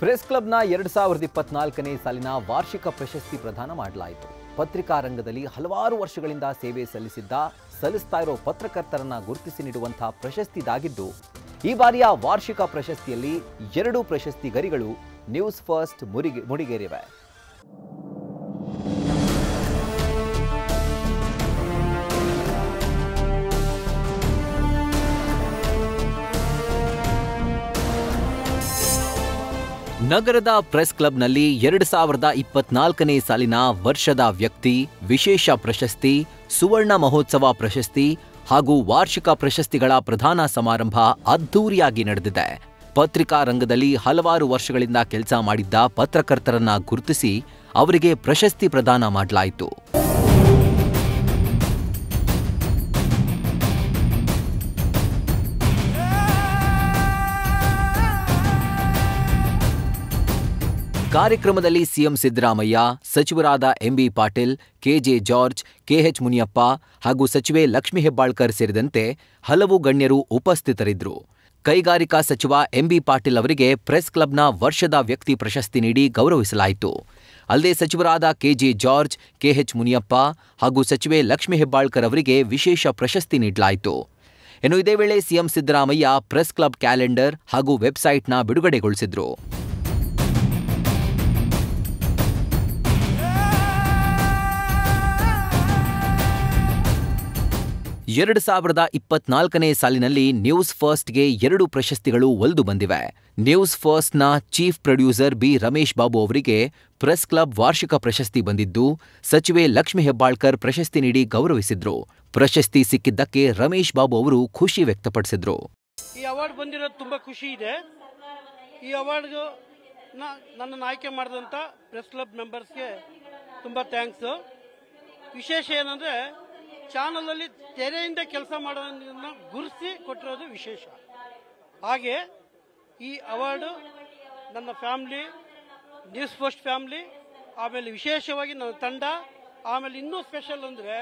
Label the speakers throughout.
Speaker 1: Press ಕ್ಲಬ್ನ 2024ನೇ ಸಾಲಿನ ವಾರ್ಷಿಕ ಪ್ರಶಸ್ತಿ ಪ್ರದಾನ ಮಾಡಲಾಯಿತು. ಪತ್ರಿಕಾ ರಂಗದಲ್ಲಿ ಹಲವಾರು ವರ್ಷಗಳಿಂದ ಸೇವೆ ಸಲ್ಲಿಸ್ತಾ ಇರೋ ಪತ್ರಕರ್ತರನ್ನ ಗುರುತಿಸಿ ನೀಡುವಂತಹ ಪ್ರಶಸ್ತಿ ಇದಾಗಿದ್ದು, ಈ ಬಾರಿಯ ವಾರ್ಷಿಕ ಪ್ರಶಸ್ತಿಯಲ್ಲಿ 2 ಪ್ರಶಸ್ತಿ ಗರಿಗಳು ನ್ಯೂಸ್ ಫಸ್ಟ್ ಮುಡಿಗೇರಿವೆ. ನಗರದ ಪ್ರೆಸ್ ಕ್ಲಬ್ನಲ್ಲಿ 2024ನೇ ಸಾಲಿನ ವರ್ಷದ ವ್ಯಕ್ತಿ, ವಿಶೇಷ ಪ್ರಶಸ್ತಿ, ಸುವರ್ಣ ಮಹೋತ್ಸವ ಪ್ರಶಸ್ತಿ ಹಾಗೂ ವಾರ್ಷಿಕ ಪ್ರಶಸ್ತಿಗಳ ಪ್ರದಾನ ಸಮಾರಂಭ ಅದ್ಧೂರಿಯಾಗಿ ನಡೆದಿದೆ. ಪತ್ರಿಕಾ ರಂಗದಲ್ಲಿ ಹಲವಾರು ವರ್ಷಗಳಿಂದ ಕೆಲಸ ಮಾಡಿದ್ದ ಪತ್ರಕರ್ತರನ್ನ ಗುರುತಿಸಿ ಅವರಿಗೆ ಪ್ರಶಸ್ತಿ ಪ್ರದಾನ ಮಾಡಲಾಯಿತು. ಕಾರ್ಯಕ್ರಮದಲ್ಲಿ ಸಿಎಂ ಸಿದ್ದರಾಮಯ್ಯ, ಸಚಿವರಾದ MB Patil, KJ George, KH Muniyappa ಹಾಗೂ ಸಚಿವೆ ಲಕ್ಷ್ಮೀ ಹೆಬ್ಬಾಳ್ಕರ್ ಸೇರಿದಂತೆ ಹಲವು ಗಣ್ಯರು ಉಪಸ್ಥಿತರಿದ್ದರು. ಕೈಗಾರಿಕಾ ಸಚಿವ ಎಂಬಿ ಪಾಟೀಲ್ ಅವರಿಗೆ ಪ್ರೆಸ್ ಕ್ಲಬ್ನ ವರ್ಷದ ವ್ಯಕ್ತಿ ಪ್ರಶಸ್ತಿ ನೀಡಿ ಗೌರವಿಸಲಾಯಿತು. ಅಲ್ಲದೆ ಸಚಿವರಾದ ಕೆಜೆ ಜಾರ್ಜ್, ಕೆಎಚ್ ಮುನಿಯಪ್ಪ ಹಾಗೂ ಸಚಿವೆ ಲಕ್ಷ್ಮೀ ಹೆಬ್ಬಾಳ್ಕರ್ ಅವರಿಗೆ ವಿಶೇಷ ಪ್ರಶಸ್ತಿ ನೀಡಲಾಯಿತು. ಇನ್ನು ಇದೇ ವೇಳೆ CM Siddaramaiah press club calendar ಹಾಗೂ ವೆಬ್ಸೈಟ್ನ ಬಿಡುಗಡೆಗೊಳಿಸಿದರು. 2024ನೇ ಸಾಲಿನಲ್ಲಿ ನ್ಯೂಸ್ ಫಸ್ಟ್ಗೆ 2 ಪ್ರಶಸ್ತಿಗಳು ಒಲಿದು ಬಂದಿವೆ. ನ್ಯೂಸ್ ಫಸ್ಟ್ನ chief producer B Ramesh Babu ಅವರಿಗೆ ಪ್ರೆಸ್ ಕ್ಲಬ್ ವಾರ್ಷಿಕ ಪ್ರಶಸ್ತಿ ಬಂದಿದ್ದು, ಸಚಿವೆ ಲಕ್ಷ್ಮೀ ಹೆಬ್ಬಾಳ್ಕರ್ ಪ್ರಶಸ್ತಿ ನೀಡಿ ಗೌರವಿಸಿದ್ರು. ಪ್ರಶಸ್ತಿ ಸಿಕ್ಕಿದ್ದಕ್ಕೆ ರಮೇಶ್ ಬಾಬು ಅವರು ಖುಷಿ ವ್ಯಕ್ತಪಡಿಸಿದ್ರು.
Speaker 2: ಈ ಅವಾರ್ಡ್ ಬಂದಿರೋದು ತುಂಬಾ ಖುಷಿ ಇದೆ. ಈ ಅವಾರ್ಡ್ ನನ್ನನ್ನು ಆಯ್ಕೆ ಮಾಡಿದಂತ ಪ್ರೆಸ್ ಕ್ಲಬ್ ಮೆಂಬರ್ಸ್ಗೆ ತುಂಬಾ ಥ್ಯಾಂಕ್ಸ್. ವಿಶೇಷ ಏನಂದ್ರೆ ಚಾನಲ್ ಅಲ್ಲಿ ತೆರೆಯಿಂದ ಕೆಲಸ ಮಾಡೋದನ್ನ ಗುರುತಿಸಿ ಕೊಟ್ಟಿರೋದು ವಿಶೇಷ. ಹಾಗೆ ಈ ಅವಾರ್ಡ್ ನನ್ನ ಫ್ಯಾಮಿಲಿ, ನ್ಯೂಸ್ ಫಸ್ಟ್ ಫ್ಯಾಮಿಲಿ, ಆಮೇಲೆ ವಿಶೇಷವಾಗಿ ನನ್ನ ತಂಡ, ಆಮೇಲೆ ಇನ್ನೂ ಸ್ಪೆಷಲ್ ಅಂದ್ರೆ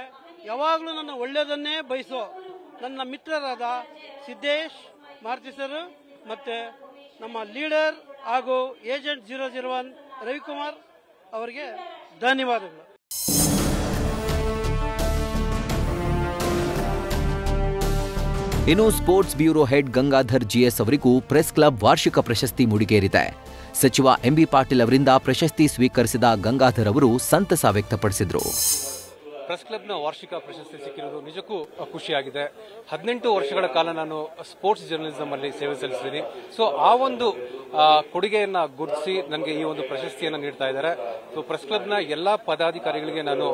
Speaker 2: ಯಾವಾಗಲೂ ನನ್ನ ಒಳ್ಳೆಯದನ್ನೇ ಬಯಸೋ ನನ್ನ ಮಿತ್ರರಾದ ಸಿದ್ದೇಶ್ ಮಾರುತಿ ಸರ್ ಮತ್ತೆ ನಮ್ಮ ಲೀಡರ್ ಹಾಗೂ ಏಜೆಂಟ್ 001 ರವಿಕುಮಾರ್ ಅವರಿಗೆ ಧನ್ಯವಾದಗಳು.
Speaker 1: ಇನ್ನು sports bureau head Gangadhar GS ಅವರಿಗೂ ಪ್ರೆಸ್ ಕ್ಲಬ್ ವಾರ್ಷಿಕ ಪ್ರಶಸ್ತಿ ಮುಡಿಗೇರಿದೆ. ಸಚಿವ ಎಂಬಿ ಪಾಟೀಲ್ ಅವರಿಂದ ಪ್ರಶಸ್ತಿ ಸ್ವೀಕರಿಸಿದ ಗಂಗಾಧರ್ ಅವರು ಸಂತಸ ವ್ಯಕ್ತಪಡಿಸಿದರು.
Speaker 3: ಪ್ರೆಸ್ ಕ್ಲಬ್ನ ವಾರ್ಷಿಕ ಪ್ರಶಸ್ತಿ ಸಿಕ್ಕಿರೋದು ನಿಜಕ್ಕೂ ಖುಷಿಯಾಗಿದೆ. 18 ವರ್ಷಗಳ ಕಾಲ ನಾನು ಸ್ಪೋರ್ಟ್ಸ್ ಜರ್ನಲಿಸಂ ಅಲ್ಲಿ ಸೇವೆ ಸಲ್ಲಿಸಿದ್ದೀನಿ. ಸೊ ಆ ಒಂದು ಕೊಡುಗೆಯನ್ನ ಗುರುತಿಸಿ ನನಗೆ ಈ ಒಂದು ಪ್ರಶಸ್ತಿಯನ್ನು ನೀಡ್ತಾ ಇದ್ದಾರೆ. ಸೊ ಪ್ರೆಸ್ ಕ್ಲಬ್ನ ಎಲ್ಲಾ ಪದಾಧಿಕಾರಿಗಳಿಗೆ ನಾನು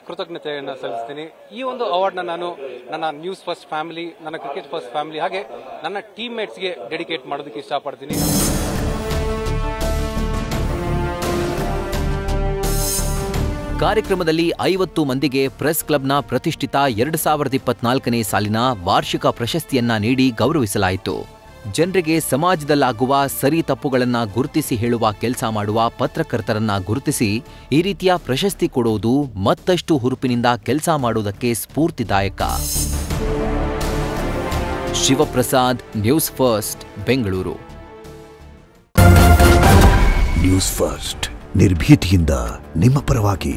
Speaker 3: ಕೃತಜ್ಞತೆಯನ್ನು ಸಲ್ಲಿಸ್ತೀನಿ. ಈ ಒಂದು ಅವಾರ್ಡ್ನ ನಾನು ನನ್ನ ನ್ಯೂಸ್ ಫಸ್ಟ್ ಫ್ಯಾಮಿಲಿ, ನನ್ನ ಕ್ರಿಕೆಟ್ ಫಸ್ಟ್ ಫ್ಯಾಮಿಲಿ ಹಾಗೆ ನನ್ನ ಟೀಮ್ ಮೇಟ್ಸ್ಗೆ ಡೆಡಿಕೇಟ್ ಮಾಡೋದಕ್ಕೆ ಇಷ್ಟಪಡ್ತೀನಿ.
Speaker 1: ಕಾರ್ಯಕ್ರಮದಲ್ಲಿ 50 ಮಂದಿಗೆ ಪ್ರೆಸ್ ಕ್ಲಬ್ನ ಪ್ರತಿಷ್ಠಿತ 2024ನೇ ಸಾಲಿನ ವಾರ್ಷಿಕ ಪ್ರಶಸ್ತಿಯನ್ನ ನೀಡಿ ಗೌರವಿಸಲಾಯಿತು. ಜನರಿಗೆ ಸಮಾಜದಲ್ಲಾಗುವ ಸರಿ ತಪ್ಪುಗಳನ್ನ ಗುರುತಿಸಿ ಹೇಳುವ ಕೆಲಸ ಮಾಡುವ ಪತ್ರಕರ್ತರನ್ನ ಗುರುತಿಸಿ ಈ ರೀತಿಯ ಪ್ರಶಸ್ತಿ ಕೊಡುವುದು ಮತ್ತಷ್ಟು ಹುರುಪಿನಿಂದ ಕೆಲಸ ಮಾಡುವುದಕ್ಕೆ ಸ್ಫೂರ್ತಿದಾಯಕ. Shivaprasad, news first, Bengaluru.
Speaker 4: News first ನಿರ್ಭೀತಿಯಿಂದ ನಿಮ್ಮ ಪರವಾಗಿ.